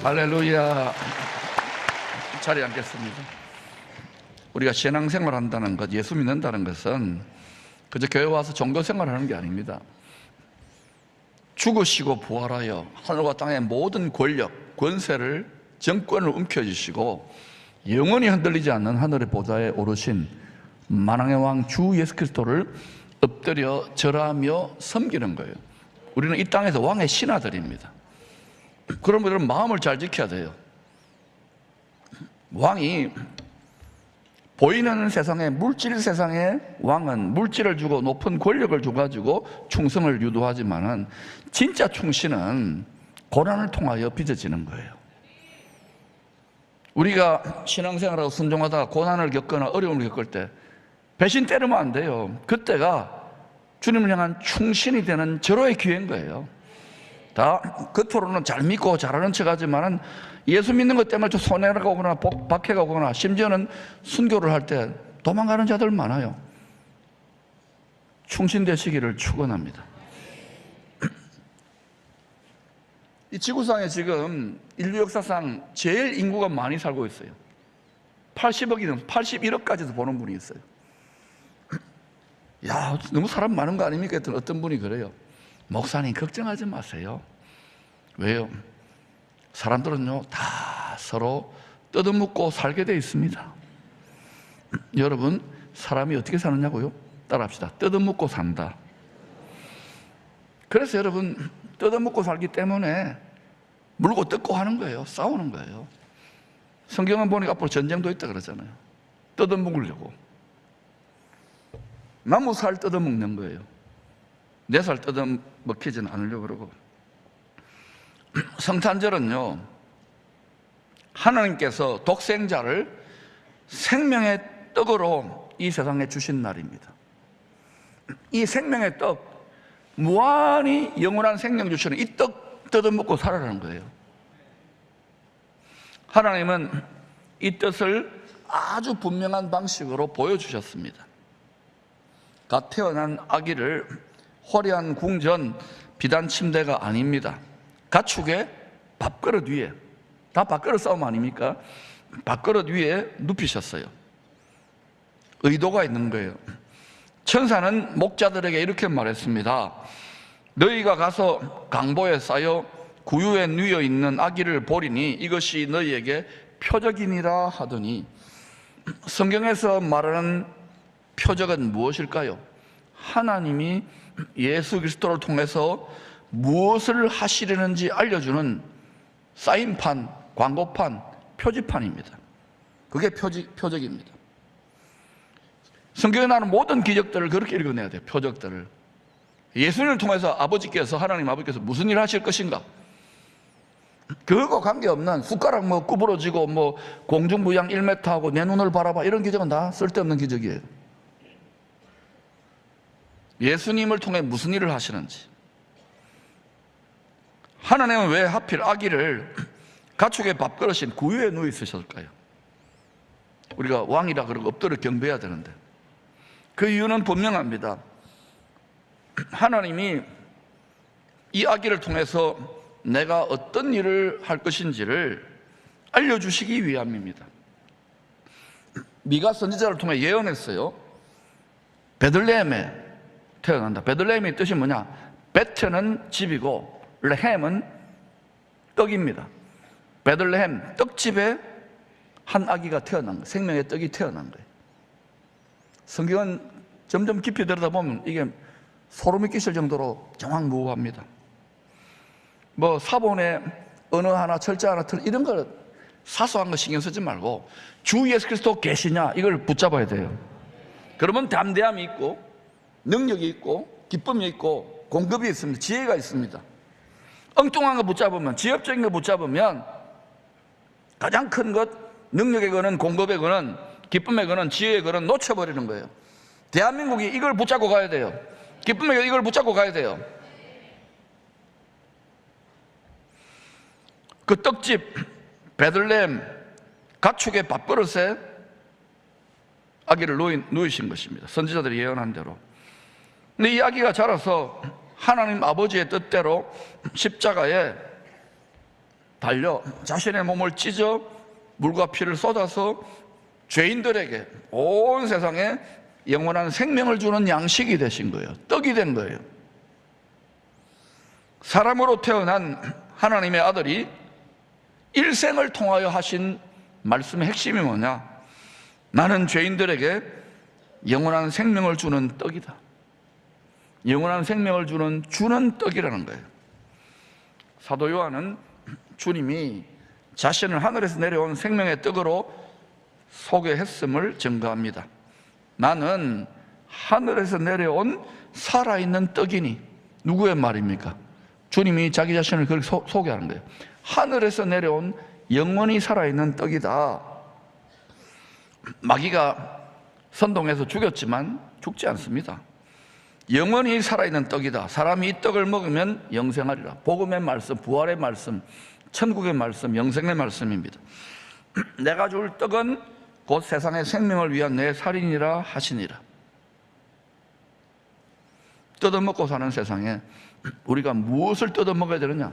할렐루야. 자리에 앉겠습니다. 우리가 신앙생활 한다는 것, 예수 믿는다는 것은 그저 교회 와서 종교생활 하는 게 아닙니다. 죽으시고 부활하여 하늘과 땅의 모든 권력, 권세를, 정권을 움켜쥐시고 영원히 흔들리지 않는 하늘의 보좌에 오르신 만왕의 왕 주 예수 그리스도를 엎드려 절하며 섬기는 거예요. 우리는 이 땅에서 왕의 신하들입니다. 그런 분들은 마음을 잘 지켜야 돼요. 왕이 보이는 세상에, 물질 세상에 왕은 물질을 주고 높은 권력을 줘가지고 충성을 유도하지만은 진짜 충신은 고난을 통하여 빚어지는 거예요. 우리가 신앙생활하고 순종하다가 고난을 겪거나 어려움을 겪을 때 배신 때리면 안 돼요. 그때가 주님을 향한 충신이 되는 절호의 기회인 거예요. 다 겉으로는 잘 믿고 잘하는 척 하지만은 예수 믿는 것 때문에 손해가 오거나 박해가 오거나 심지어는 순교를 할 때 도망가는 자들 많아요. 충신되시기를 축원합니다. 이 지구상에 지금 인류 역사상 제일 인구가 많이 살고 있어요. 80억이든 81억까지도 보는 분이 있어요. 야, 너무 사람 많은 거 아닙니까? 했더니 어떤 분이 그래요. 목사님 걱정하지 마세요. 왜요? 사람들은요 다 서로 뜯어먹고 살게 되어 있습니다. 여러분, 사람이 어떻게 사느냐고요? 따라합시다. 뜯어먹고 산다. 그래서 여러분, 뜯어먹고 살기 때문에 물고 뜯고 하는 거예요. 싸우는 거예요. 성경은 보니까 앞으로 전쟁도 있다 그러잖아요. 뜯어먹으려고. 나무 살 뜯어먹는 거예요. 내 살 뜯어먹히지는 않으려고 그러고. 성탄절은요, 하나님께서 독생자를 생명의 떡으로 이 세상에 주신 날입니다. 이 생명의 떡, 무한히 영원한 생명 주시는 이 떡 뜯어먹고 살아라는 거예요. 하나님은 이 뜻을 아주 분명한 방식으로 보여주셨습니다. 갓 태어난 아기를 화려한 궁전, 비단 침대가 아닙니다. 가축의 밥그릇 위에, 다 밥그릇 싸움 아닙니까? 밥그릇 위에 눕히셨어요. 의도가 있는 거예요. 천사는 목자들에게 이렇게 말했습니다. 너희가 가서 강보에 쌓여 구유에 누워 있는 아기를 보리니 이것이 너희에게 표적이니라 하더니, 성경에서 말하는 표적은 무엇일까요? 하나님이 예수 그리스도를 통해서 무엇을 하시려는지 알려주는 사인판, 광고판, 표지판입니다. 그게 표적입니다. 성경에 나오는 모든 기적들을 그렇게 읽어내야 돼요. 표적들을. 예수님을 통해서 아버지께서, 하나님 아버지께서 무슨 일을 하실 것인가? 그거 관계없는 숟가락 뭐 구부러지고 뭐 공중부양 1m 하고 내 눈을 바라봐, 이런 기적은 다 쓸데없는 기적이에요. 예수님을 통해 무슨 일을 하시는지. 하나님은 왜 하필 아기를 가축의 밥그릇인 구유에 누워 있으셨을까요? 우리가 왕이라 그러고 엎드려 경배해야 되는데, 그 이유는 분명합니다. 하나님이 이 아기를 통해서 내가 어떤 일을 할 것인지를 알려주시기 위함입니다. 미가 선지자를 통해 예언했어요. 베들레헴에 태어난다. 베들레헴의 뜻이 뭐냐? 베트는 집이고 레헴은 떡입니다. 베들레헴, 떡집에 한 아기가 태어난 거예요. 생명의 떡이 태어난 거예요. 성경은 점점 깊이 들여다보면 이게 소름이 끼칠 정도로 정확무후합니다. 뭐 사본의 언어 하나, 철자 하나, 이런 거 사소한 거 신경 쓰지 말고 주 예수 그리스도 계시냐, 이걸 붙잡아야 돼요. 그러면 담대함이 있고 능력이 있고 기쁨이 있고 공급이 있습니다. 지혜가 있습니다. 엉뚱한 거 붙잡으면, 지엽적인 거 붙잡으면 가장 큰 것, 능력의 거는, 공급의 거는, 기쁨의 거는, 지혜의 거는 놓쳐버리는 거예요. 대한민국이 이걸 붙잡고 가야 돼요. 기쁨의 거 이걸 붙잡고 가야 돼요. 그 떡집 베들레헴 가축의 밥그릇에 아기를 누이신 것입니다. 선지자들이 예언한 대로. 근데 이 아기가 자라서 하나님 아버지의 뜻대로 십자가에 달려 자신의 몸을 찢어 물과 피를 쏟아서 죄인들에게 온 세상에 영원한 생명을 주는 양식이 되신 거예요. 떡이 된 거예요. 사람으로 태어난 하나님의 아들이 일생을 통하여 하신 말씀의 핵심이 뭐냐? 나는 죄인들에게 영원한 생명을 주는 떡이다. 영원한 생명을 주는 떡이라는 거예요. 사도 요한은 주님이 자신을 하늘에서 내려온 생명의 떡으로 소개했음을 증거합니다. 나는 하늘에서 내려온 살아있는 떡이니. 누구의 말입니까? 주님이 자기 자신을 그렇게 소개하는 거예요. 하늘에서 내려온 영원히 살아있는 떡이다. 마귀가 선동해서 죽였지만 죽지 않습니다. 영원히 살아있는 떡이다. 사람이 이 떡을 먹으면 영생하리라. 복음의 말씀, 부활의 말씀, 천국의 말씀, 영생의 말씀입니다. 내가 줄 떡은 곧 세상의 생명을 위한 내 살인이라 하시니라. 뜯어먹고 사는 세상에 우리가 무엇을 뜯어먹어야 되느냐?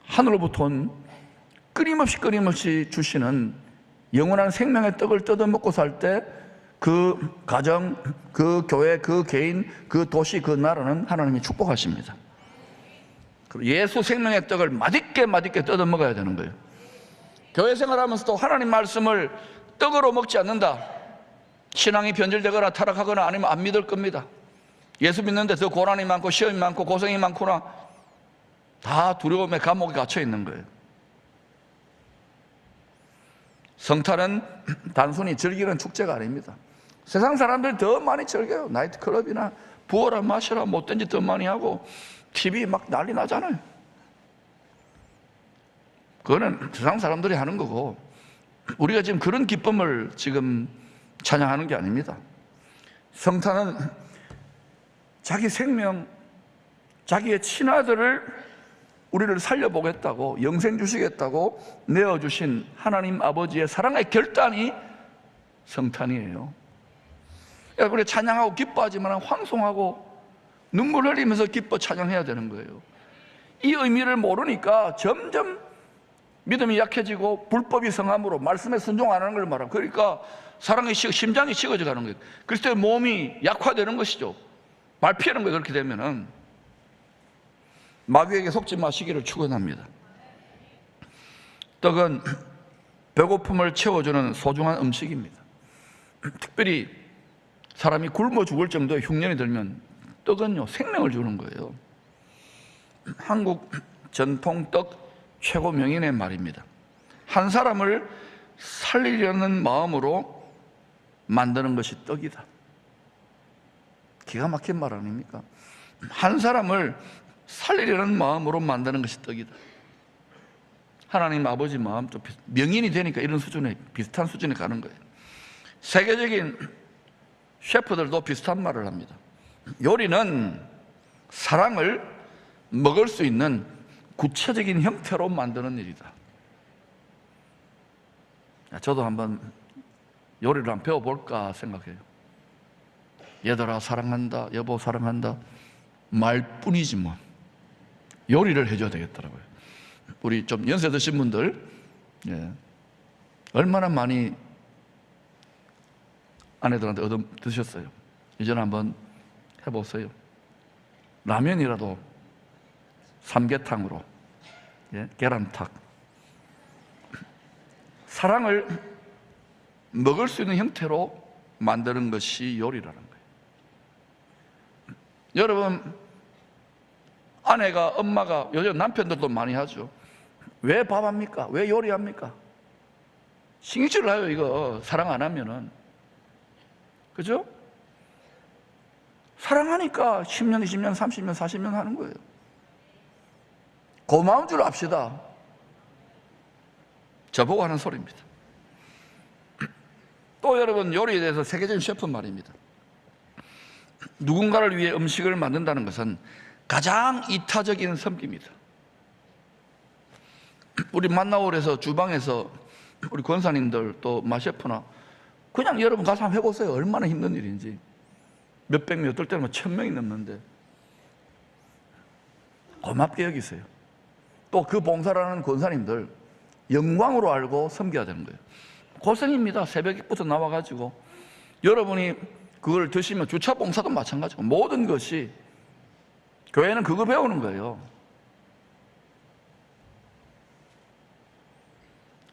하늘로부터 온 끊임없이 주시는 영원한 생명의 떡을 뜯어먹고 살 때 그 가정, 그 교회, 그 개인, 그 도시, 그 나라는 하나님이 축복하십니다. 예수 생명의 떡을 맛있게 뜯어먹어야 되는 거예요. 교회 생활하면서도 하나님 말씀을 떡으로 먹지 않는다. 신앙이 변질되거나 타락하거나 아니면 안 믿을 겁니다. 예수 믿는데 더 고난이 많고 시험이 많고 고생이 많구나. 다 두려움의 감옥에 갇혀 있는 거예요. 성탄은 단순히 즐기는 축제가 아닙니다. 세상 사람들이 더 많이 즐겨요. 나이트클럽이나 부어라 마셔라 못된 짓 더 많이 하고 TV 막 난리 나잖아요. 그거는 세상 사람들이 하는 거고 우리가 지금 그런 기쁨을 지금 찬양하는 게 아닙니다. 성탄은 자기 생명, 자기의 친아들을 우리를 살려보겠다고, 영생 주시겠다고 내어주신 하나님 아버지의 사랑의 결단이 성탄이에요. 우리 찬양하고 기뻐하지만 황송하고 눈물 흘리면서 기뻐 찬양해야 되는 거예요. 이 의미를 모르니까 점점 믿음이 약해지고 불법이 성함으로 말씀에 순종 안 하는 걸 말하고, 그러니까 사랑의 심장이 식어져 가는 거예요. 그리스도의 몸이 약화되는 것이죠. 말 피하는 거예요. 그렇게 되면은 마귀에게 속지 마시기를 축원합니다. 떡은 배고픔을 채워주는 소중한 음식입니다. 특별히 사람이 굶어 죽을 정도의 흉년이 들면 떡은요 생명을 주는 거예요. 한국 전통 떡 최고 명인의 말입니다. 한 사람을 살리려는 마음으로 만드는 것이 떡이다. 기가 막힌 말 아닙니까? 한 사람을 살리려는 마음으로 만드는 것이 떡이다. 하나님 아버지 마음, 좀 명인이 되니까 이런 수준에 비슷한 수준에 가는 거예요. 세계적인 셰프들도 비슷한 말을 합니다. 요리는 사랑을 먹을 수 있는 구체적인 형태로 만드는 일이다. 저도 한번 요리를 한번 배워볼까 생각해요. 얘들아 사랑한다, 여보 사랑한다 말뿐이지 뭐 요리를 해줘야 되겠더라고요. 우리 좀 연세 드신 분들 얼마나 많이 아내들한테 얻어 드셨어요? 이제는 한번 해보세요. 라면이라도 삼계탕으로, 계란탁. 사랑을 먹을 수 있는 형태로 만드는 것이 요리라는 거예요. 여러분, 아내가, 엄마가, 요즘 남편들도 많이 하죠. 왜 밥합니까? 왜 요리합니까? 신경질을 해요. 이거 사랑 안 하면은. 그죠? 사랑하니까 10년, 20년, 30년, 40년 하는 거예요. 고마운 줄 압시다. 저보고 하는 소리입니다. 또 여러분, 요리에 대해서 세계적인 셰프 말입니다. 누군가를 위해 음식을 만든다는 것은 가장 이타적인 섬기입니다. 우리 만나올에서 주방에서 우리 권사님들 또 마셰프나 그냥 여러분 가서 한번 해보세요. 얼마나 힘든 일인지. 몇백 명, 어떨 때는 1000명이 넘는데 고맙게 여기세요. 또 그 봉사라는 권사님들 영광으로 알고 섬겨야 되는 거예요. 고생입니다. 새벽부터 나와가지고 여러분이 그걸 드시면 주차 봉사도 마찬가지고 모든 것이 교회는 그거 배우는 거예요.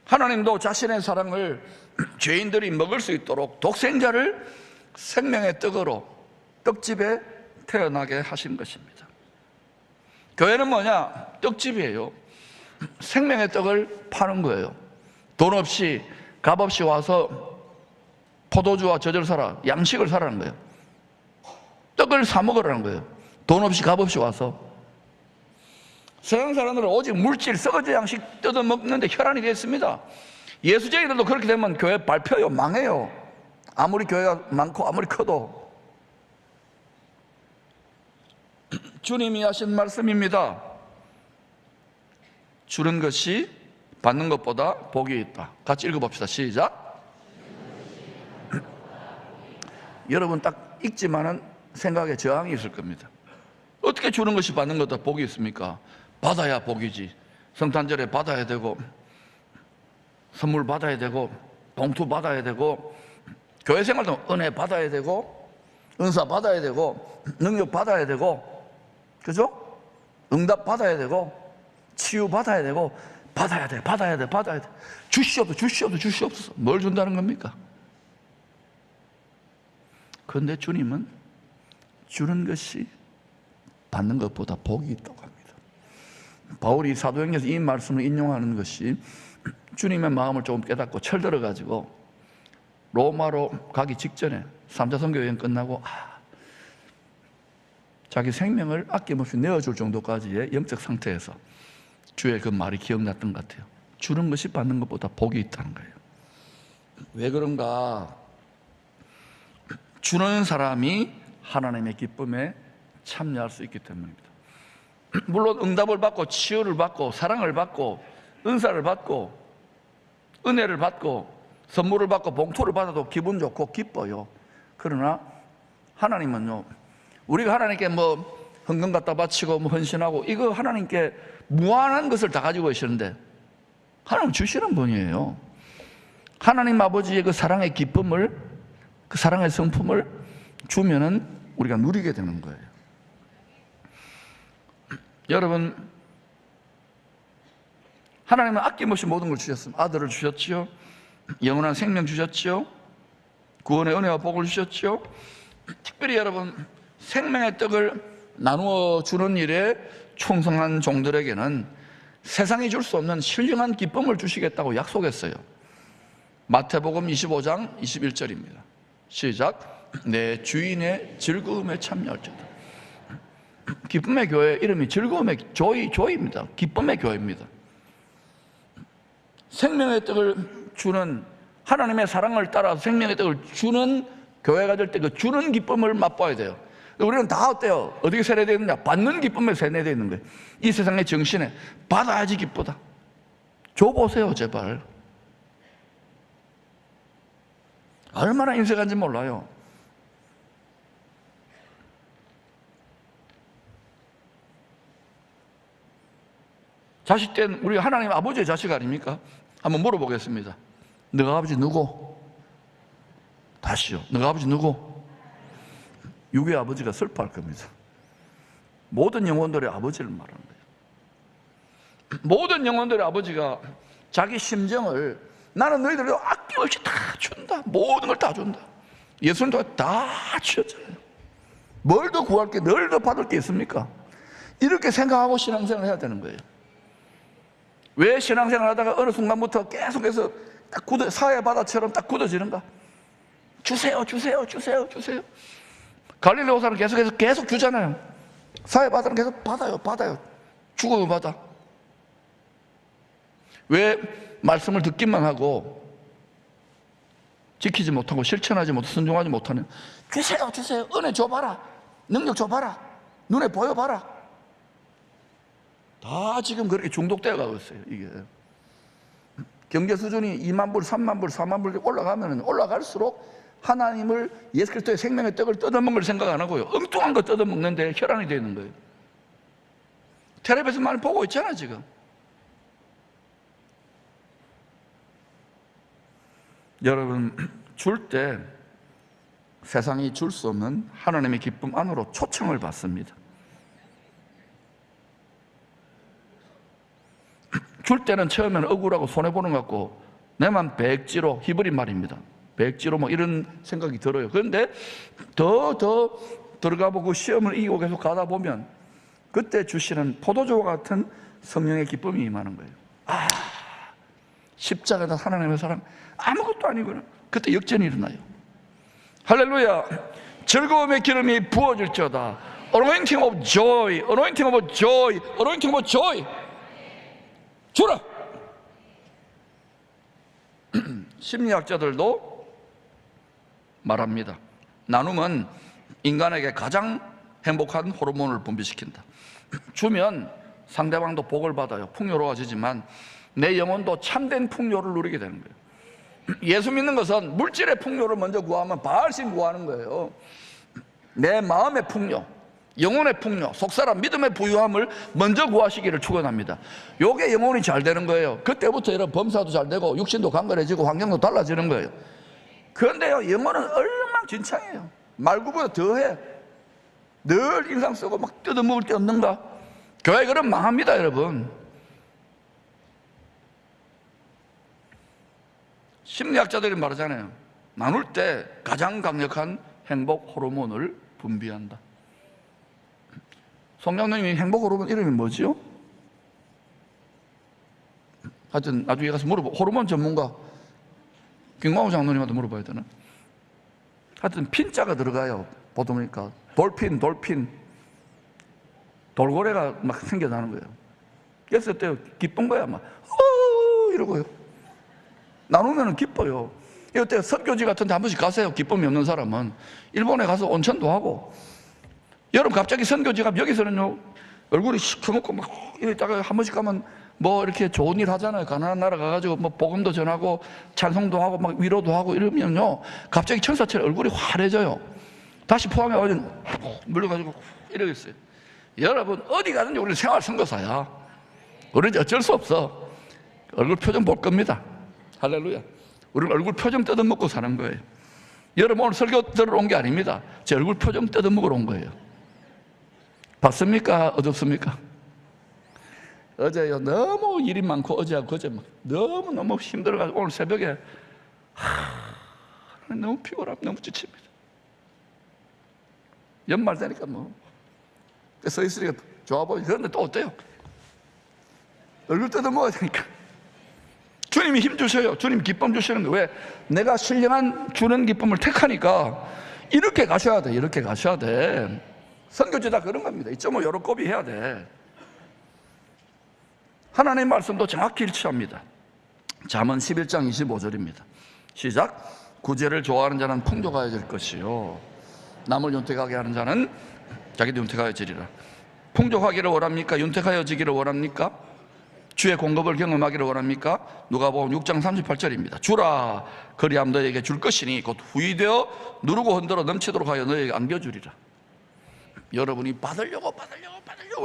하나님도 자신의 사랑을 죄인들이 먹을 수 있도록 독생자를 생명의 떡으로 떡집에 태어나게 하신 것입니다. 교회는 뭐냐? 떡집이에요. 생명의 떡을 파는 거예요. 돈 없이 값 없이 와서 포도주와 젖을 사라, 양식을 사라는 거예요. 떡을 사 먹으라는 거예요. 돈 없이 값 없이 와서. 세상 사람들은 오직 물질, 썩어진 양식 뜯어 먹는데 혈안이 됐습니다. 예수쟁이들도 그렇게 되면 교회 밟혀요. 망해요. 아무리 교회가 많고 아무리 커도. 주님이 하신 말씀입니다. 주는 것이 받는 것보다 복이 있다. 같이 읽어봅시다. 시작. 여러분 딱 읽지만은 생각에 저항이 있을 겁니다. 어떻게 주는 것이 받는 것보다 복이 있습니까? 받아야 복이지. 성탄절에 받아야 되고, 선물 받아야 되고, 봉투 받아야 되고, 교회 생활도 은혜 받아야 되고, 은사 받아야 되고, 능력 받아야 되고, 그죠? 응답 받아야 되고, 치유 받아야 되고, 받아야 돼, 받아야 돼, 받아야 돼. 주시옵소서. 뭘 준다는 겁니까? 그런데 주님은 주는 것이 받는 것보다 복이 있다고 합니다. 바울이 사도행전에서 이 말씀을 인용하는 것이 주님의 마음을 조금 깨닫고 철들어가지고 로마로 가기 직전에 3차 선교 여행 끝나고 자기 생명을 아낌없이 내어줄 정도까지의 영적 상태에서 주의 그 말이 기억났던 것 같아요. 주는 것이 받는 것보다 복이 있다는 거예요. 왜 그런가? 주는 사람이 하나님의 기쁨에 참여할 수 있기 때문입니다. 물론 응답을 받고 치유를 받고 사랑을 받고 은사를 받고 은혜를 받고 선물을 받고 봉투를 받아도 기분 좋고 기뻐요. 그러나 하나님은요, 우리가 하나님께 뭐 헌금 갖다 바치고 뭐 헌신하고 이거 하나님께 무한한 것을 다 가지고 계시는데 하나님 주시는 분이에요. 하나님 아버지의 그 사랑의 기쁨을, 그 사랑의 성품을 주면은 우리가 누리게 되는 거예요. 여러분, 하나님은 아낌없이 모든 걸 주셨습니다. 아들을 주셨지요, 영원한 생명 주셨지요, 구원의 은혜와 복을 주셨지요. 특별히 여러분, 생명의 떡을 나누어 주는 일에 충성한 종들에게는 세상이 줄 수 없는 신령한 기쁨을 주시겠다고 약속했어요. 마태복음 25장 21절입니다. 시작. 내 주인의 즐거움에 참여할지어다. 기쁨의 교회 이름이 즐거움의 조이입니다. 기쁨의 교회입니다. 생명의 떡을 주는, 하나님의 사랑을 따라서 생명의 떡을 주는 교회가 될 때 그 주는 기쁨을 맛봐야 돼요. 우리는 다 어때요? 어떻게 세뇌되어 있느냐? 받는 기쁨에 세뇌되어 있는 거예요. 이 세상의 정신에 받아야지 기쁘다. 줘보세요 제발. 얼마나 인색한지 몰라요. 자식 때는 우리 하나님 아버지의 자식 아닙니까? 한번 물어보겠습니다. 너가 아버지 누구? 다시요. 너가 아버지 누구? 육의 아버지가 슬퍼할 겁니다. 모든 영혼들의 아버지를 말하는 거예요. 모든 영혼들의 아버지가 자기 심정을 나는 너희들을 아낌없이 다 준다. 모든 걸 다 준다. 예수님도 다 주셨잖아요. 뭘 더 구할 게, 널 더 받을 게 있습니까? 이렇게 생각하고 신앙생활을 해야 되는 거예요. 왜 신앙생활 하다가 어느 순간부터 계속해서 딱 사회 바다처럼 딱 굳어지는가? 주세요. 갈릴레오 사람은 계속 주잖아요. 사회 바다는 계속 받아요. 죽어도 받아. 왜 말씀을 듣기만 하고 지키지 못하고 실천하지 못하고 순종하지 못하는? 주세요. 은혜 줘봐라. 능력 줘봐라. 눈에 보여봐라. 다 지금 그렇게 중독되어 가고 있어요. 이게 경제 수준이 2만 불, 3만 불, 4만 불 올라가면 올라갈수록 하나님을, 예수 그리스도의 생명의 떡을 뜯어먹는 걸 생각 안 하고요, 엉뚱한 거 뜯어먹는데 혈안이 되어 있는 거예요. 텔레비에서 많이 보고 있잖아 지금. 여러분, 줄 때 세상이 줄 수 없는 하나님의 기쁨 안으로 초청을 받습니다. 줄 때는 처음에는 억울하고 손해보는 것 같고 내만 백지로, 히브리 말입니다. 백지로 뭐 이런 생각이 들어요. 그런데 더 들어가 보고 시험을 이기고 계속 가다 보면 그때 주시는 포도주와 같은 성령의 기쁨이 임하는 거예요. 아, 십자가에다 하나님의 사랑 아무것도 아니구나. 그때 역전이 일어나요. 할렐루야. 즐거움의 기름이 부어질지어다. Anointing of joy, anointing of joy, anointing of joy. 주라. 심리학자들도 말합니다. 나눔은 인간에게 가장 행복한 호르몬을 분비시킨다. 주면 상대방도 복을 받아요. 풍요로워지지만 내 영혼도 참된 풍요를 누리게 되는 거예요. 예수 믿는 것은 물질의 풍요를 먼저 구하면 바알신 구하는 거예요. 내 마음의 풍요, 영혼의 풍요, 속사람 믿음의 부유함을 먼저 구하시기를 축원합니다. 요게 영혼이 잘 되는 거예요. 그때부터 여러분 범사도 잘 되고 육신도 강건해지고 환경도 달라지는 거예요. 그런데요, 영혼은 엉망진창이에요. 말구보다 더해. 늘 인상 쓰고 막 뜯어먹을 데 없는가? 교회 그럼 망합니다, 여러분. 심리학자들이 말하잖아요. 나눌 때 가장 강력한 행복 호르몬을 분비한다. 송장로님이 행복 호르몬 이름이 뭐지요? 하여튼 나중에 가서 물어보. 호르몬 전문가 김광호 장로님한테 물어봐야 되나? 하여튼 핀자가 들어가요. 보다 보니까 돌핀 돌고래가 막 생겨나는 거예요. 그래서 그때 기쁜 거야. 막 이러고요. 나누면 기뻐요. 이때 선교지 같은 데 한 번씩 가세요. 기쁨이 없는 사람은. 일본에 가서 온천도 하고. 여러분 갑자기 선교지 가면 여기서는요 얼굴이 시커멓고 막 이러다가 한 번씩 가면 뭐 이렇게 좋은 일 하잖아요. 가난한 나라 가가지고 뭐 복음도 전하고 찬송도 하고 막 위로도 하고 이러면요 갑자기 천사처럼 얼굴이 환해져요. 다시 포항에 와서 물려가지고 이러겠어요. 여러분 어디 가든지 우리 생활 선교사야. 우리는 어쩔 수 없어. 얼굴 표정 볼 겁니다. 할렐루야. 우리는 얼굴 표정 뜯어먹고 사는 거예요. 여러분 오늘 설교 들으러 온 게 아닙니다. 제 얼굴 표정 뜯어먹으러 온 거예요. 봤습니까? 어둡습니까? 어제요 너무 일이 많고 어제하고 그제 막 너무 힘들어가지고 오늘 새벽에 너무 피곤하고 너무 지칩니다. 연말 되니까 뭐 서 있으니까 좋아 보이지. 그런데 또 어때요? 얼굴 뜯어먹어야 되니까. 주님이 힘 주셔요. 주님 기쁨 주시는 거예요. 왜? 내가 신령한 주는 기쁨을 택하니까 이렇게 가셔야 돼. 이렇게 가셔야 돼. 선교지 다 그런 겁니다. 2.5 여러 곱이 해야 돼. 하나님의 말씀도 정확히 일치합니다. 잠언 11장 25절입니다. 시작. 구제를 좋아하는 자는 풍족하여질 것이요 남을 윤택하게 하는 자는 자기도 윤택하여지리라. 풍족하기를 원합니까? 윤택하여지기를 원합니까? 주의 공급을 경험하기를 원합니까? 누가복음 6장 38절입니다. 주라 그리하면 너에게 줄 것이니 곧 후이되어 누르고 흔들어 넘치도록 하여 너에게 안겨주리라. 여러분이 받으려고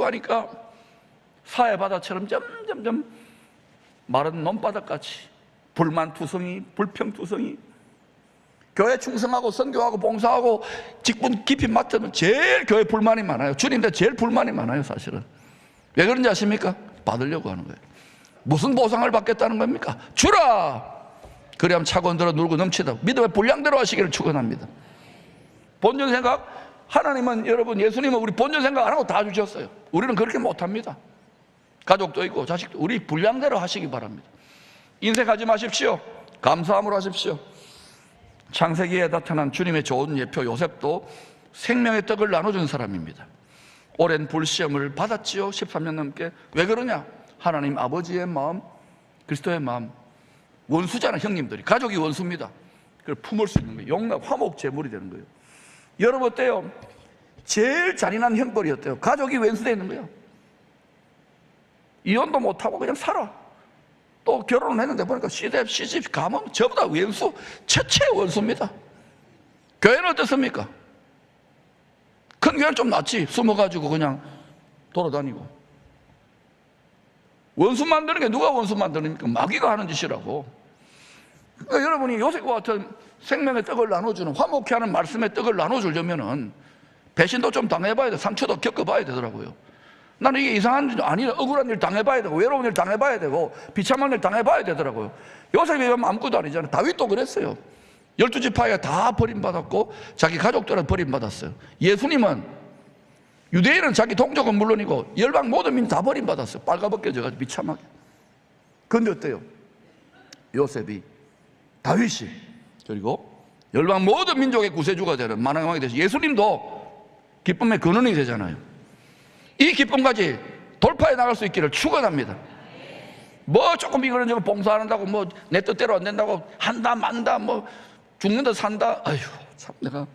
하니까 사해바다처럼 점점점 마른 논바닥같이 불만투성이 불평투성이. 교회 충성하고 선교하고 봉사하고 직분 깊이 맡으면 제일 교회 불만이 많아요. 주님한테 제일 불만이 많아요. 사실은 왜 그런지 아십니까? 받으려고 하는 거예요. 무슨 보상을 받겠다는 겁니까? 주라! 그래야면 차고 들어 누르고 넘치다. 믿음의 분량대로 하시기를 축원합니다. 본전 생각, 하나님은 여러분 예수님은 우리 본전 생각 안 하고 다 주셨어요. 우리는 그렇게 못합니다. 가족도 있고 자식도. 우리 분량대로 하시기 바랍니다. 인색하지 마십시오. 감사함으로 하십시오. 창세기에 나타난 주님의 좋은 예표 요셉도 생명의 떡을 나눠준 사람입니다. 오랜 불시험을 받았지요. 13년 넘게. 왜 그러냐? 하나님 아버지의 마음, 그리스도의 마음. 원수잖아. 형님들이. 가족이 원수입니다. 그걸 품을 수 있는 거예요. 용납, 화목, 제물이 되는 거예요. 여러분 어때요? 제일 잔인한 형벌이 어때요? 가족이 왼수되어 있는 거예요. 이혼도 못하고 그냥 살아. 또 결혼을 했는데 보니까 시집 가면 저보다 왼수 최초의 원수입니다. 교회는 어떻습니까? 큰 교회는 좀 낫지. 숨어가지고 그냥 돌아다니고. 원수 만드는 게 누가 원수 만드니까? 마귀가 하는 짓이라고. 그러니까 여러분이 요셉과 같은 생명의 떡을 나눠주는, 화목케 하는 말씀의 떡을 나눠주려면은 배신도 좀 당해봐야 돼. 상처도 겪어봐야 되더라고요. 나는 이게 이상한 일, 아니, 억울한 일 당해봐야 되고, 외로운 일 당해봐야 되고, 비참한 일 당해봐야 되더라고요. 요셉이 아무것도 아니잖아요. 다윗도 그랬어요. 12지파가 다 버림받았고 자기 가족들은 버림받았어요. 예수님은, 유대인은 자기 동족은 물론이고 열방 모든 민다 버림받았어요. 빨가벗겨져가지고 비참하게. 그런데 어때요? 요셉이, 다윗이, 그리고 열방 모든 민족의 구세주가 되는 만왕의 왕이 되시, 예수님도 기쁨의 근원이 되잖아요. 이 기쁨까지 돌파해 나갈 수 있기를 축원합니다. 뭐 조금 이거는 봉사한다고 뭐 내 뜻대로 안 된다고 한다 만다 뭐 죽는다 산다, 아휴 참 내가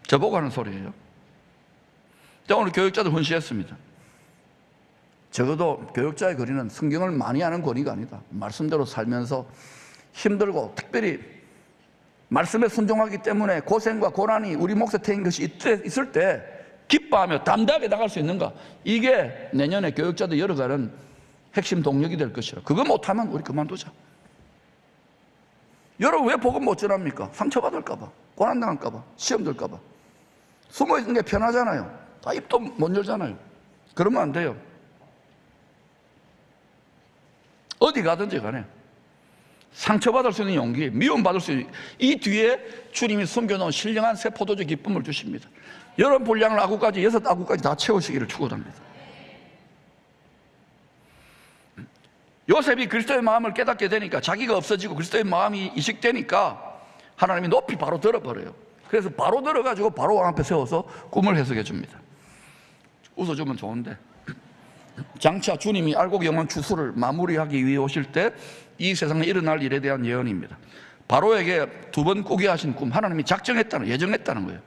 저보고 하는 소리예요. 제가 오늘 교육자들 훈시했습니다. 적어도 교육자의 거리는 성경을 많이 아는 거리가 아니다. 말씀대로 살면서 힘들고 특별히 말씀에 순종하기 때문에 고생과 고난이 우리 몫에 태인 것이 있을 때 기뻐하며 담대하게 나갈 수 있는가, 이게 내년에 교육자들 열어가는 핵심 동력이 될 것이라. 그거 못하면 우리 그만두자. 여러분 왜 복음 못 전합니까? 상처받을까 봐, 고난당할까 봐, 시험 들까 봐. 숨어있는 게 편하잖아요. 다 입도 못 열잖아요. 그러면 안 돼요. 어디 가든지 간에 상처받을 수 있는 용기, 미움받을 수 있는, 이 뒤에 주님이 숨겨놓은 신령한 새 포도주 기쁨을 주십니다. 여러분 분량을 아구까지, 6아구까지 다 채우시기를 축원합니다. 요셉이 그리스도의 마음을 깨닫게 되니까, 자기가 없어지고 그리스도의 마음이 이식되니까 하나님이 높이 바로 들어버려요. 그래서 바로 들어가지고 바로 왕 앞에 세워서 꿈을 해석해 줍니다. 웃어주면 좋은데, 장차 주님이 알곡 영원 추수를 마무리하기 위해 오실 때 이 세상에 일어날 일에 대한 예언입니다. 바로에게 2번 꾸게 하신 꿈, 하나님이 작정했다는, 예정했다는 거예요.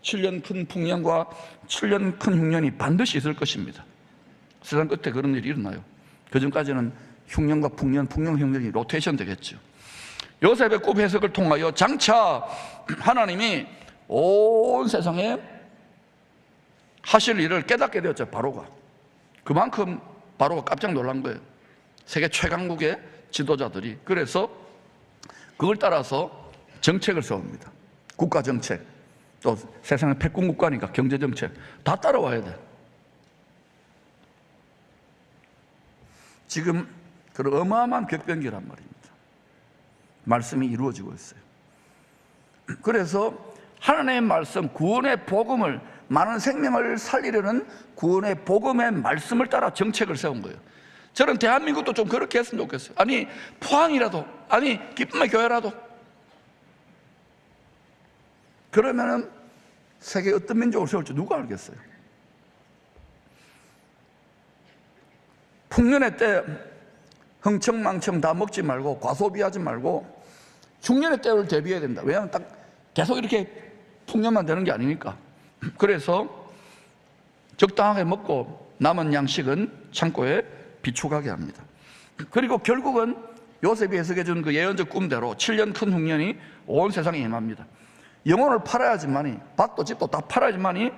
7년 큰 풍년과 7년 큰 흉년이 반드시 있을 것입니다. 세상 끝에 그런 일이 일어나요. 그 전까지는 흉년과 풍년, 풍년, 흉년이 로테이션 되겠죠. 요셉의 꿈 해석을 통하여 장차 하나님이 온 세상에 하실 일을 깨닫게 되었죠. 바로가. 그만큼 바로가 깜짝 놀란 거예요. 세계 최강국의 지도자들이. 그래서 그걸 따라서 정책을 세웁니다. 국가정책, 또 세상의 패권국가니까 경제정책 다 따라와야 돼. 지금 그런 어마어마한 격변기란 말입니다. 말씀이 이루어지고 있어요. 그래서 하나님의 말씀, 구원의 복음을, 많은 생명을 살리려는 구원의 복음의 말씀을 따라 정책을 세운 거예요. 저는 대한민국도 좀 그렇게 했으면 좋겠어요. 아니 포항이라도, 아니 기쁨의 교회라도. 그러면은 세계 어떤 민족을 세울지 누가 알겠어요? 풍년의 때 흥청망청 다 먹지 말고 과소비하지 말고 흉년의 때를 대비해야 된다. 왜냐하면 딱 계속 이렇게 풍년만 되는 게 아니니까. 그래서 적당하게 먹고 남은 양식은 창고에 비축하게 합니다. 그리고 결국은 요셉이 해석해 준 그 예언적 꿈대로 7년 큰 흉년이 온 세상에 임합니다. 영혼을 팔아야지만이, 밭도 집도 다 팔아야지만이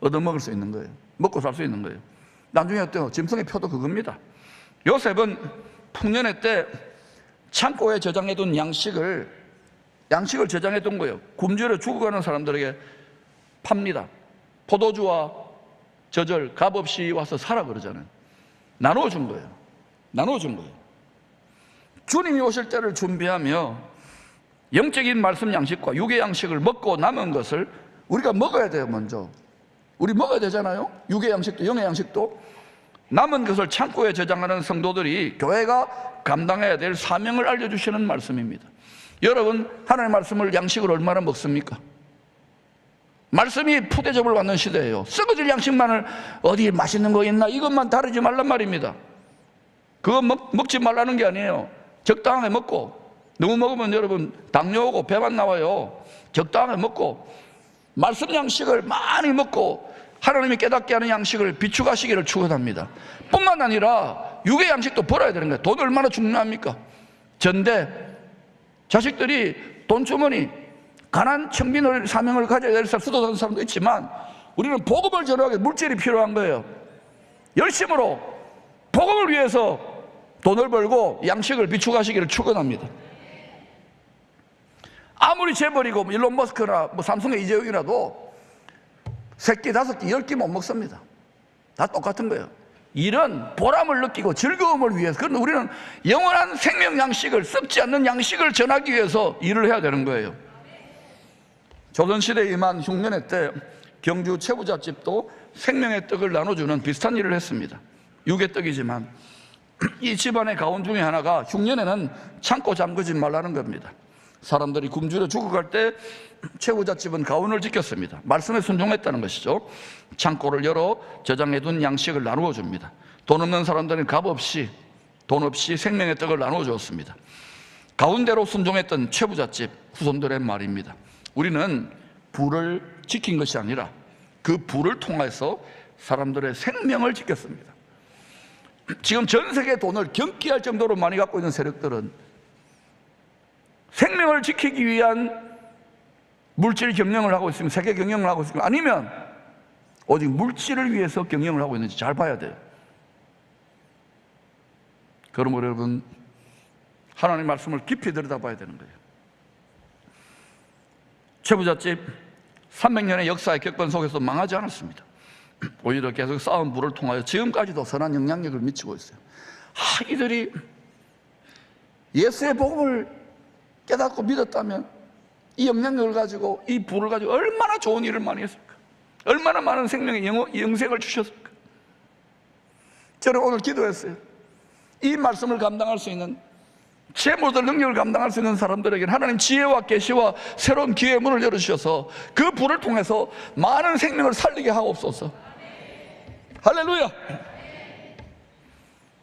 얻어먹을 수 있는 거예요. 먹고 살 수 있는 거예요. 나중에 어때요? 짐승의 표도 그겁니다. 요셉은 풍년의 때 창고에 저장해둔 양식을 저장해둔 거예요. 굶주려 죽어가는 사람들에게 팝니다. 포도주와 저절 값없이 와서 사라 그러잖아요. 나눠준 거예요. 나눠준 거예요. 주님이 오실 때를 준비하며 영적인 말씀 양식과 육의 양식을 먹고 남은 것을 우리가 먹어야 돼요. 먼저 우리 먹어야 되잖아요. 육의 양식도 영의 양식도. 남은 것을 창고에 저장하는 성도들이 교회가 감당해야 될 사명을 알려주시는 말씀입니다. 여러분, 하나님의 말씀을 양식을 얼마나 먹습니까? 말씀이 푸대접을 받는 시대예요. 썩어질 양식만을 어디 맛있는 거 있나 이것만 다루지 말란 말입니다. 그거 먹지 말라는 게 아니에요. 적당하게 먹고, 너무 먹으면 여러분 당뇨 오고 배만 나와요. 적당하게 먹고 말씀 양식을 많이 먹고 하나님이 깨닫게 하는 양식을 비축하시기를 축원합니다. 뿐만 아니라 육의 양식도 벌어야 되는 거예요. 돈 얼마나 중요합니까? 전대 자식들이 돈 주머니, 가난 청빈을 사명을 가져야 될 수도 없는 사람도 있지만 우리는 복음을 전하기 위해 물질이 필요한 거예요. 열심으로 복음을 위해서 돈을 벌고 양식을 비축하시기를 축원합니다. 아무리 재벌이고 일론 머스크나 삼성의 이재용이라도 3끼, 5끼, 10끼 못 먹습니다. 다 똑같은 거예요. 일은 보람을 느끼고 즐거움을 위해서. 그런데 우리는 영원한 생명 양식을, 썩지 않는 양식을 전하기 위해서 일을 해야 되는 거예요. 조선시대에 임한 흉년회 때 경주 최부잣집도 생명의 떡을 나눠주는 비슷한 일을 했습니다. 육의 떡이지만 이 집안의 가훈 중에 하나가 흉년에는 창고 잠그지 말라는 겁니다. 사람들이 굶주려 죽어갈 때 최부잣집은 가훈을 지켰습니다. 말씀에 순종했다는 것이죠. 창고를 열어 저장해둔 양식을 나누어 줍니다. 돈 없는 사람들은 값없이, 돈 없이 생명의 떡을 나누어 주었습니다. 가훈대로 순종했던 최부잣집 후손들의 말입니다. 우리는 부를 지킨 것이 아니라 그 부를 통해서 사람들의 생명을 지켰습니다. 지금 전 세계 돈을 경기할 정도로 많이 갖고 있는 세력들은 생명을 지키기 위한 물질 경영을 하고 있으면, 세계 경영을 하고 있으면, 아니면 오직 물질을 위해서 경영을 하고 있는지 잘 봐야 돼요. 그러므로 여러분, 하나님의 말씀을 깊이 들여다봐야 되는 거예요. 최부잣집 300년의 역사의 격번 속에서 망하지 않았습니다. 오히려 계속 쌓은 부를 통하여 지금까지도 선한 영향력을 미치고 있어요. 이들이 예수의 복음을 깨닫고 믿었다면 이 영향력을 가지고, 이 부를 가지고 얼마나 좋은 일을 많이 했을까? 얼마나 많은 생명의 영생을 주셨을까? 저는 오늘 기도했어요. 이 말씀을 감당할 수 있는, 제 모든 능력을 감당할 수 있는 사람들에게는 하나님 지혜와 계시와 새로운 기회의 문을 열어주셔서 그 부를 통해서 많은 생명을 살리게 하옵소서. 할렐루야.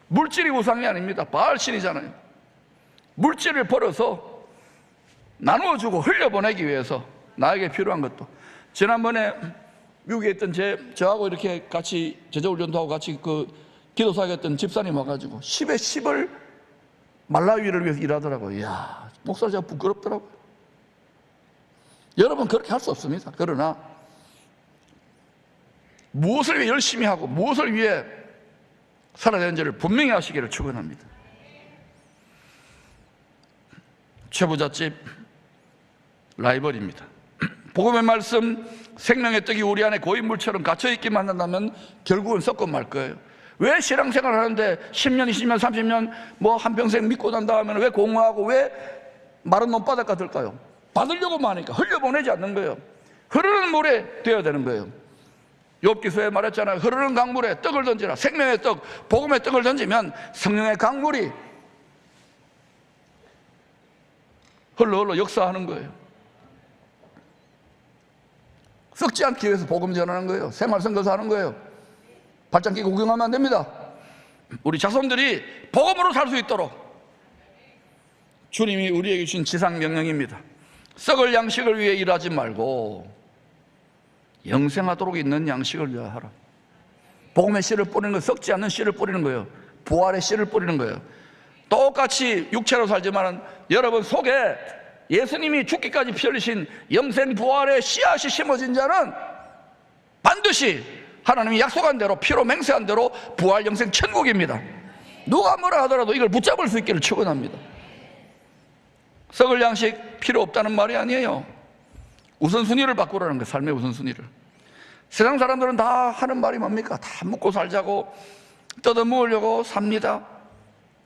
물질이 우상이 아닙니다. 바알신이잖아요. 물질을 벌어서 나누어주고 흘려보내기 위해서 나에게 필요한 것도. 지난번에 미국에 있던 저하고 이렇게 같이 제자훈련도 하고 같이 그 기도사역했던 집사님 와가지고 10에 10을 말라위를 위해서 일하더라고요. 이야, 목사 제가 부끄럽더라고요. 여러분 그렇게 할 수 없습니다. 그러나 무엇을 위해 열심히 하고 무엇을 위해 살아야 되는지를 분명히 하시기를 축원합니다. 최부잣집 라이벌입니다. 복음의 말씀, 생명의 떡이 우리 안에 고인물처럼 갇혀있기만 한다면 결국은 썩고 말 거예요. 왜 신앙생활을 하는데 10년, 20년, 30년 한평생 믿고 난 다음에 왜 공허하고 왜 마른 논바닥 같을까요? 받으려고만 하니까 흘려보내지 않는 거예요. 흐르는 물에 되어야 되는 거예요. 욥기서에 말했잖아요. 흐르는 강물에 떡을 던지라. 생명의 떡, 복음의 떡을 던지면 성령의 강물이 흘러 역사하는 거예요. 썩지 않기 위해서 복음 전하는 거예요. 생활선교사 하는 거예요. 발장 끼고 구경하면 안 됩니다. 우리 자손들이 복음으로 살 수 있도록 주님이 우리에게 주신 지상 명령입니다. 썩을 양식을 위해 일하지 말고 영생하도록 있는 양식을 위하여 하라. 복음의 씨를 뿌리는 거, 썩지 않는 씨를 뿌리는 거예요. 부활의 씨를 뿌리는 거예요. 똑같이 육체로 살지만 여러분 속에 예수님이 죽기까지 피 흘리신 영생 부활의 씨앗이 심어진 자는 반드시 하나님이 약속한 대로, 피로 맹세한 대로 부활 영생 천국입니다. 누가 뭐라 하더라도 이걸 붙잡을 수 있기를 축원합니다. 썩을 양식 필요 없다는 말이 아니에요. 우선순위를 바꾸라는 거예요. 삶의 우선순위를. 세상 사람들은 다 하는 말이 뭡니까? 다 먹고 살자고 뜯어먹으려고 삽니다.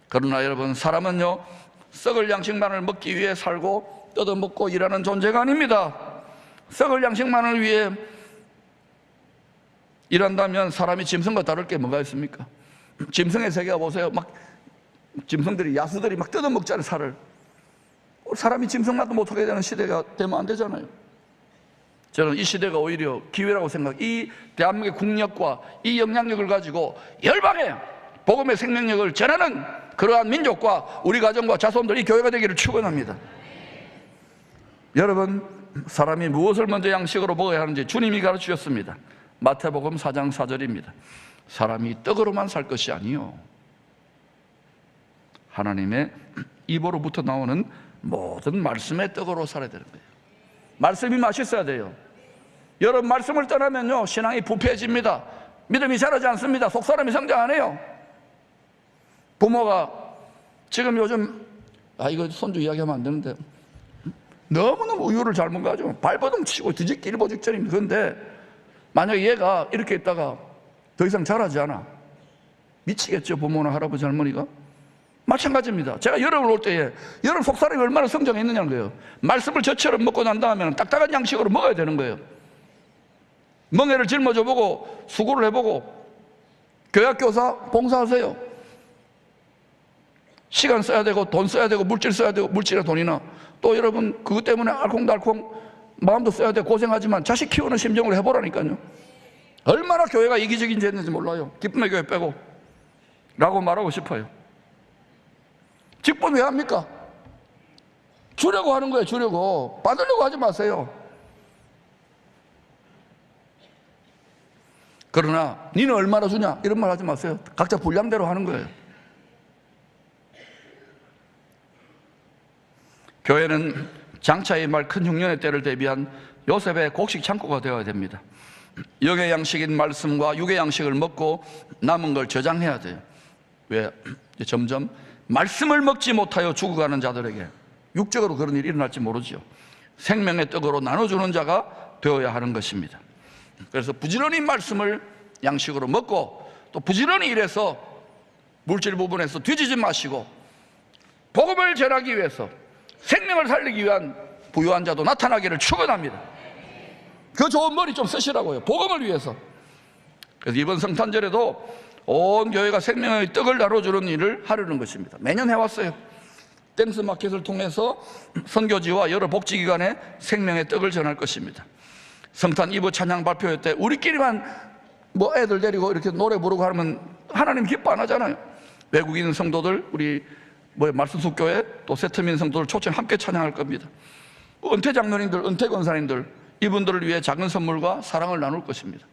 그러나 여러분, 사람은요 썩을 양식만을 먹기 위해 살고 뜯어먹고 일하는 존재가 아닙니다. 썩을 양식만을 위해 일한다면 사람이 짐승과 다를 게 뭐가 있습니까? 짐승의 세계가 보세요. 막 짐승들이, 야수들이 막 뜯어먹잖아요, 살을. 사람이 짐승만도 못하게 되는 시대가 되면 안 되잖아요. 저는 이 시대가 오히려 기회라고 생각해요. 이 대한민국의 국력과 이 영향력을 가지고 열방에 복음의 생명력을 전하는 그러한 민족과 우리 가정과 자손들이 교회가 되기를 축원합니다. 여러분, 사람이 무엇을 먼저 양식으로 먹어야 하는지 주님이 가르치셨습니다. 마태복음 4장 4절입니다. 사람이 떡으로만 살 것이 아니요 하나님의 입으로부터 나오는 모든 말씀의 떡으로 살아야 되는 거예요. 말씀이 맛있어야 돼요. 여러분, 말씀을 떠나면요 신앙이 부패해집니다. 믿음이 자라지 않습니다. 속사람이 성장 안 해요. 부모가 지금 요즘 이거 손주 이야기하면 안 되는데 너무너무 우유를 잘못 가지고 발버둥 치고 뒤집기 일보 직전입니다. 그런데 만약에 얘가 이렇게 있다가 더 이상 자라지 않아, 미치겠죠. 부모나 할아버지 할머니가. 마찬가지입니다. 제가 여름을 올 때에 여름 속사람이 얼마나 성장했느냐는 거예요. 말씀을 저처럼 먹고 난 다음에는 딱딱한 양식으로 먹어야 되는 거예요. 멍에를 짊어져 보고 수고를 해보고 교학교사 봉사하세요. 시간 써야 되고 돈 써야 되고 물질 써야 되고, 물질이나 돈이나. 또 여러분 그것 때문에 알콩달콩 마음도 써야 되고 고생하지만 자식 키우는 심정으로 해보라니까요. 얼마나 교회가 이기적인 죄인지 몰라요. 기쁨의 교회 빼고 라고 말하고 싶어요. 직분 왜 합니까? 주려고 하는 거예요. 주려고. 받으려고 하지 마세요. 그러나 니는 얼마나 주냐 이런 말 하지 마세요. 각자 분량대로 하는 거예요. 교회는 장차의 말 큰 흉년의 때를 대비한 요셉의 곡식 창고가 되어야 됩니다. 영의 양식인 말씀과 육의 양식을 먹고 남은 걸 저장해야 돼요. 왜? 점점 말씀을 먹지 못하여 죽어가는 자들에게 육적으로 그런 일이 일어날지 모르죠. 생명의 떡으로 나눠주는 자가 되어야 하는 것입니다. 그래서 부지런히 말씀을 양식으로 먹고 또 부지런히 일해서 물질 부분에서 뒤지지 마시고 복음을 전하기 위해서 생명을 살리기 위한 부유한 자도 나타나기를 축원합니다. 그 좋은 머리 좀 쓰시라고요. 복음을 위해서. 그래서 이번 성탄절에도 온 교회가 생명의 떡을 나눠주는 일을 하려는 것입니다. 매년 해왔어요. 땡스 마켓을 통해서 선교지와 여러 복지기관에 생명의 떡을 전할 것입니다. 성탄 이브 찬양 발표회 때 우리끼리만 애들 데리고 이렇게 노래 부르고 하면 하나님 기뻐 안 하잖아요. 외국인 성도들, 우리 말씀숙교회 또 세트민 성도들 초청 함께 찬양할 겁니다. 은퇴 장로님들, 은퇴 권사님들, 이분들을 위해 작은 선물과 사랑을 나눌 것입니다.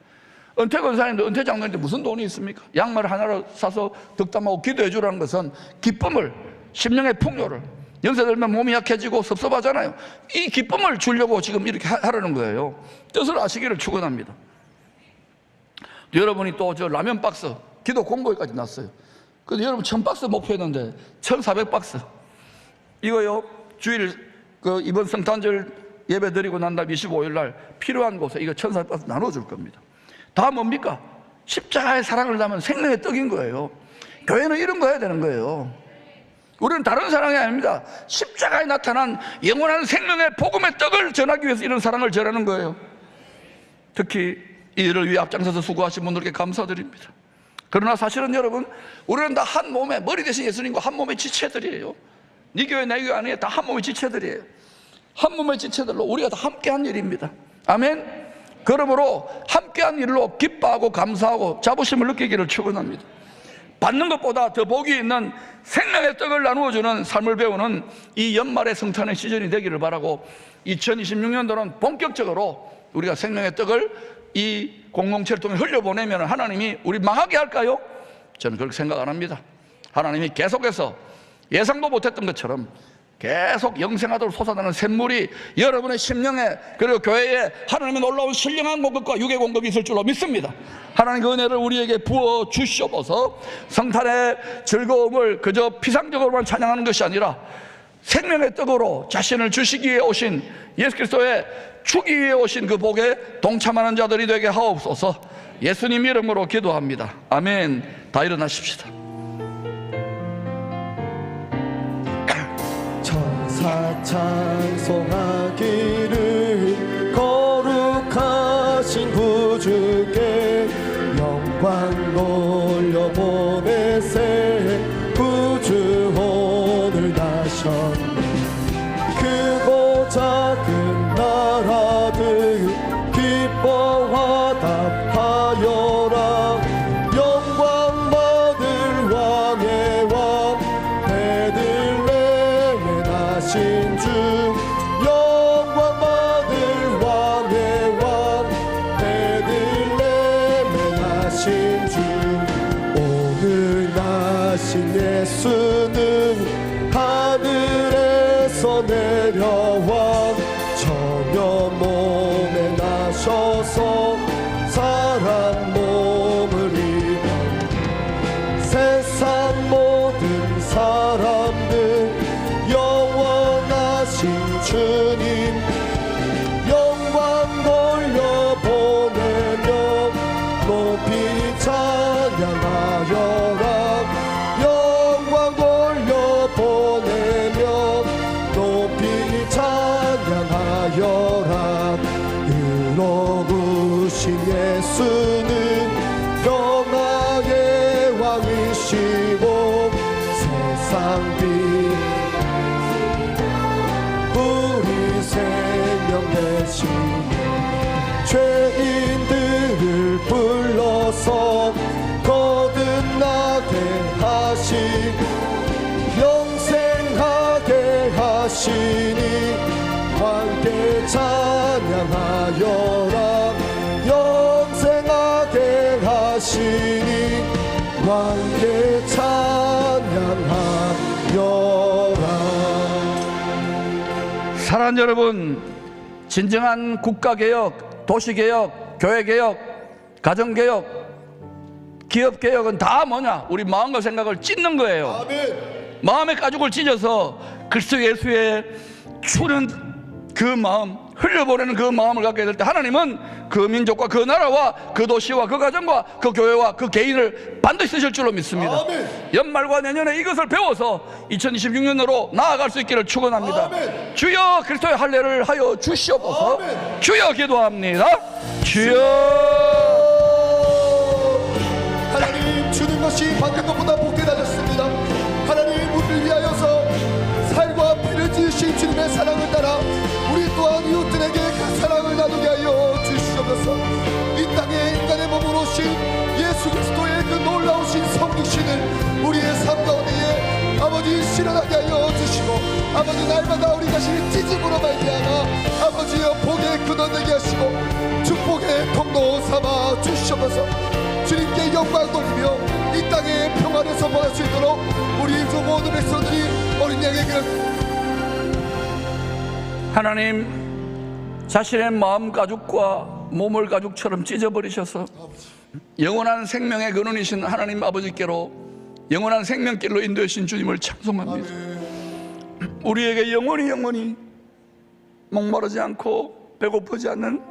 은퇴 권사님들, 은퇴 장로님들 무슨 돈이 있습니까? 양말 하나를 사서 덕담하고 기도해 주라는 것은 기쁨을, 심령의 풍요를, 연세 들면 몸이 약해지고 섭섭하잖아요. 이 기쁨을 주려고 지금 이렇게 하려는 거예요. 뜻을 아시기를 축원합니다. 여러분이 또 저 라면 박스 기도 공고회까지 났어요. 근데 여러분 1000박스 목표했는데 1400박스 이거요. 주일 이번 성탄절 예배 드리고 난 다음 25일 날 필요한 곳에 이거 1400박스 나눠줄 겁니다. 다 뭡니까? 십자가의 사랑을 담은 생명의 떡인 거예요. 교회는 이런 거 해야 되는 거예요. 우리는 다른 사랑이 아닙니다. 십자가에 나타난 영원한 생명의 복음의 떡을 전하기 위해서 이런 사랑을 전하는 거예요. 특히 이를 위해 앞장서서 수고하신 분들께 감사드립니다. 그러나 사실은 여러분, 우리는 다 한 몸에, 머리 대신 예수님과 한 몸의 지체들이에요. 네 교회 내 교회 아니에요. 다 한 몸의 지체들이에요. 한 몸의 지체들로 우리가 다 함께한 일입니다. 아멘. 그러므로 함께한 일로 기뻐하고 감사하고 자부심을 느끼기를 축원합니다. 받는 것보다 더 복이 있는 생명의 떡을 나누어주는 삶을 배우는 이 연말의 성탄의 시즌이 되기를 바라고 2026년도는 본격적으로 우리가 생명의 떡을 이 공동체를 통해 흘려보내면 하나님이 우리 망하게 할까요? 저는 그렇게 생각 안 합니다. 하나님이 계속해서 예상도 못했던 것처럼 계속 영생하도록 솟아나는 샘물이 여러분의 심령에 그리고 교회에 하나님의 놀라운 신령한 공급과 육의 공급이 있을 줄로 믿습니다. 하나님 그 은혜를 우리에게 부어 주시옵소서. 성탄의 즐거움을 그저 피상적으로만 찬양하는 것이 아니라 생명의 떡으로 자신을 주시기 위해 오신 예수 그리스도의 주기 위해 오신 그 복에 동참하는 자들이 되게 하옵소서. 예수님 이름으로 기도합니다. 아멘. 다 일어나십시다. 천사 찬송하기를 거룩하신 구주께 영광 돌려보내세. 구주 오늘 나셨네. 크고 작은 나라들 기뻐 화답하여라. 영광 받을 왕의 왕 베들레헴에 나신 주. 영광 받을 왕의 왕 베들레헴에 나신 주. 오늘 나신 예수는 하늘에서 내려와 천연 몸에 나셔서 사람 몸을 입어 세상 모든 사람 하시네 죄인들을 불러서 거듭나게 하시고 영생하게 하시니 함께 찬양하여라 영생하게 하시니 함께 찬양하여라. 사랑하는 여러분, 진정한 국가개혁, 도시개혁, 교회개혁, 가정개혁, 기업개혁은 다 뭐냐? 우리 마음과 생각을 찢는 거예요. 아멘. 마음의 가죽을 찢어서 그리스도 예수의 추는 그 마음, 흘려보내는 그 마음을 갖게 될 때 하나님은 그 민족과 그 나라와 그 도시와 그 가정과 그 교회와 그 개인을 반드시 쓰실 줄로 믿습니다. 아멘. 연말과 내년에 이것을 배워서 2026년으로 나아갈 수 있기를 축원합니다. 아멘. 주여 그리스도의 할례를 하여 주시옵소서. 아멘. 주여 기도합니다. 주여. 하나님 주는 것이 받는 것보다 복되다졌습니다. 하나님 우리를 위하여서 살과 피를 지으신 주님의 사랑을 따라 우리 또한 이웃들에게 그 사랑을 나누게 하여 주시옵소서. 이 땅에 인간의 몸으로 오신 예수 그리스도의 그 놀라우신 성육신을 우리의 삶 가운데에 아버지 실현하게 하여 주시고 아버지 날마다 우리 자신을 찢음으로 말미암아 아버지여 복의 근원 되게 하시고 축복의 통로 삼아 주시옵소서. 주님께 영광 돌리며 이 땅의 평화를 선포할 수 있도록 우리 주 모든 백성들이 어린 양의 그 하나님 자신의 마음 가죽과 몸을 가죽처럼 찢어버리셔서 영원한 생명의 근원이신 하나님 아버지께로 영원한 생명길로 인도하신 주님을 찬송합니다. 우리에게 영원히 목마르지 않고 배고프지 않는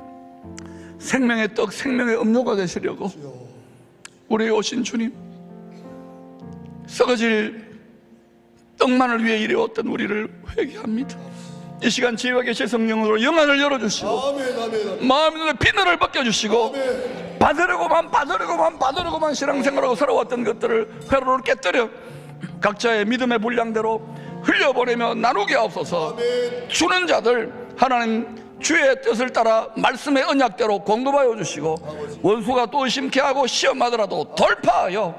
생명의 떡, 생명의 음료가 되시려고 우리에 오신 주님, 썩어질 떡만을 위해 이르었던 우리를 회개합니다. 이 시간 지혜와 계신 성령으로 영안을 열어주시고 마음의 눈에 비늘을 벗겨주시고 받으려고만 신앙생활하고 살아왔던 것들을 회로를 깨뜨려 각자의 믿음의 분량대로 흘려보내며 나누게 하옵소서. 주는 자들 하나님 주의 뜻을 따라 말씀의 언약대로 공급하여 주시고 원수가 또 의심케 하고 시험하더라도 돌파하여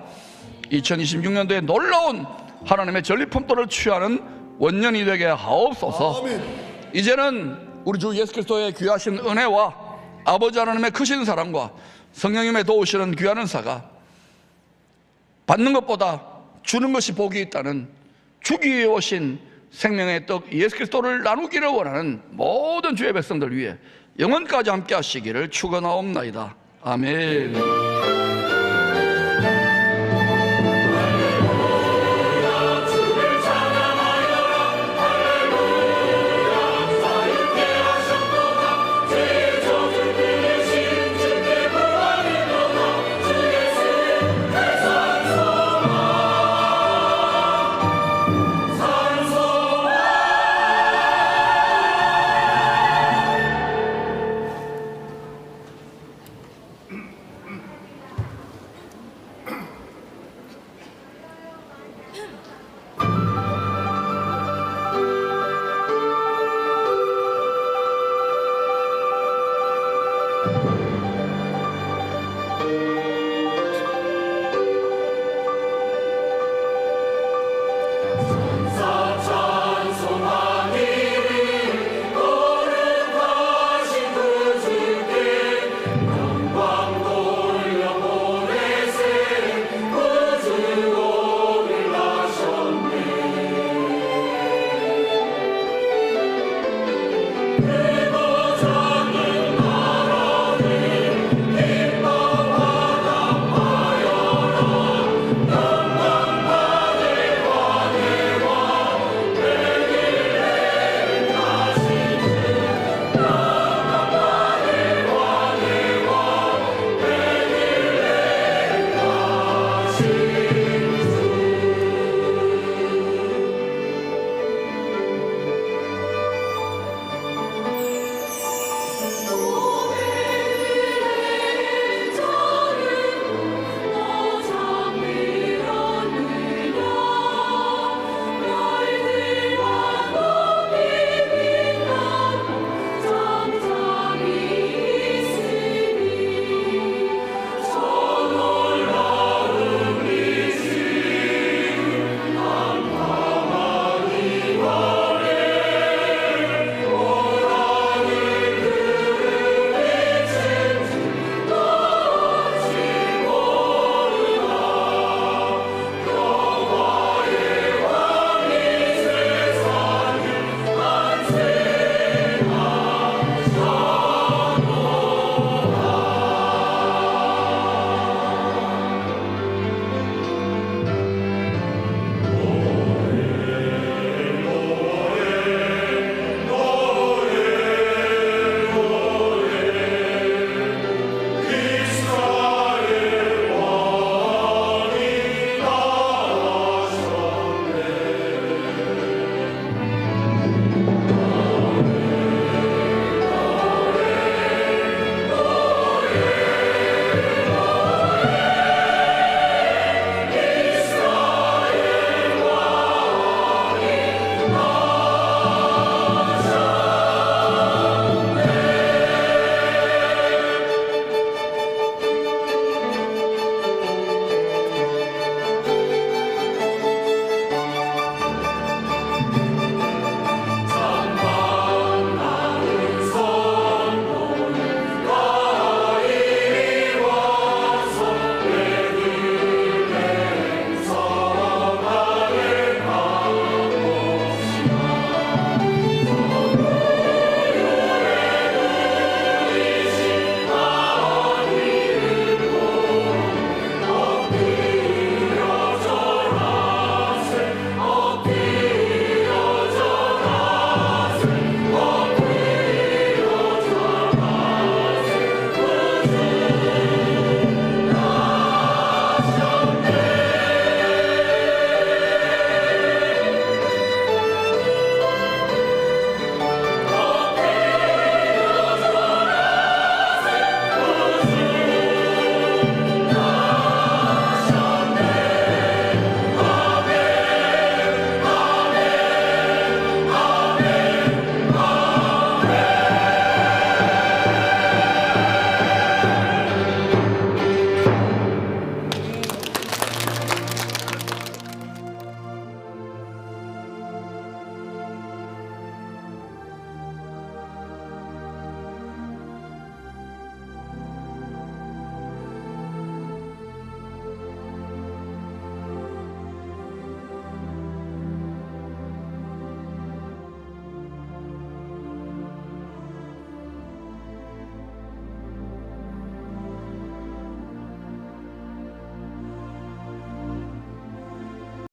2026년도에 놀라운 하나님의 전리품도를 취하는 원년이 되게 하옵소서. 이제는 우리 주 예수 그리스도의 귀하신 은혜와 아버지 하나님의 크신 사랑과 성령님의 도우시는 귀한 은사가 받는 것보다 주는 것이 복이 있다는 주기 위해 오신 생명의 떡 예수 그리스도를 나누기를 원하는 모든 주의 백성들 위해 영원까지 함께 하시기를 축원하옵나이다. 아멘.